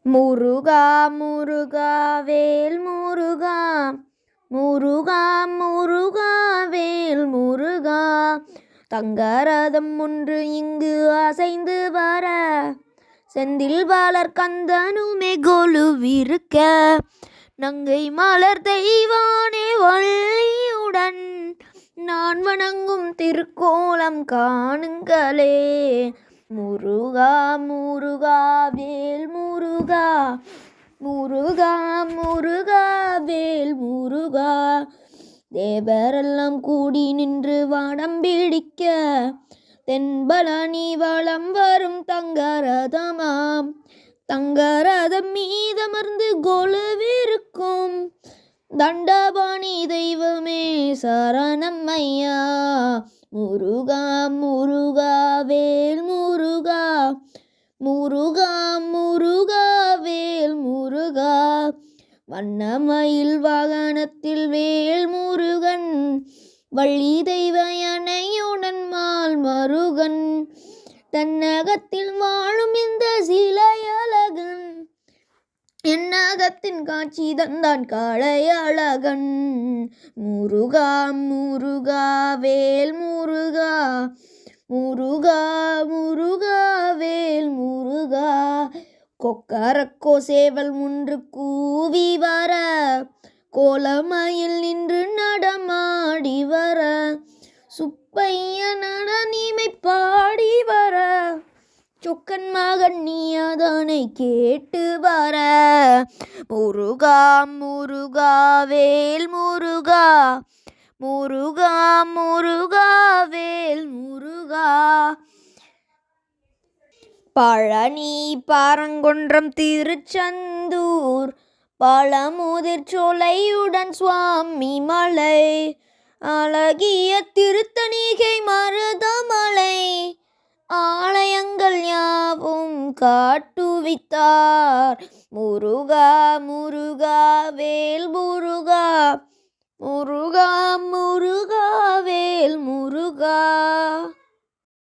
முருகா முருகா வேல் முருகா முருகா முருகா வேல் முருகா. தங்கரதம் ஒன்று இங்கு அசைந்து வர செந்தில் வளர் கந்தனுமே கொலுவிருக்க. நங்கை மலர் தெய்வானே வள்ளியுடன் நான் வணங்கும் திருக்கோலம் காணுங்களே. முருகா முருகா வேல் முருகா முருகா முருகா வேல் முருகா. தேவரெல்லாம் கூடி நின்று வானம் பிடிக்க தென்பழனி வலம் வரும் தங்கரதமாம். தங்கரதம் மீதமர்ந்து கொலுவிருக்கும் தண்டபாணி தெய்வமே சரணம் ஐயா. முருகா முருகா வேல் முருகா முருகா முருகா வேல் முருகா. வண்ணமயில் வாகனத்தில் வேல் முருகன் வள்ளி தெய்வ யானையுடன் மால் மருகன். தன்னகத்தில் வாழும் இந்த சிலையழகன் என்னகத்தின் காட்சி தந்தான் காளையழகன். முருகா முருகா வேல் முருகா முருகா முருகா வேல் முருகா. கொக்கரக்கோ சேவல் முன்று கூவி வர கோலமயில் நின்று நடமாடி வர சுப்பைய நடனிமை பாடி வர சொக்கன் மகன் நீயாதானை கேட்டு வர. முருகா முருகா வேல் முருகா முருகா முருகா வேல் முருகா. பழனி பரங்குன்றம் திருச்செந்தூர் பழமுதிர் சோலையுடன் சுவாமி மலை அழகிய திருத்தணிகை மருதமலை ஆலயங்கள் யாவும் காட்டுவித்தார். முருகா முருகா வேல் முருகா முருகா முருகா வேல் முருகா.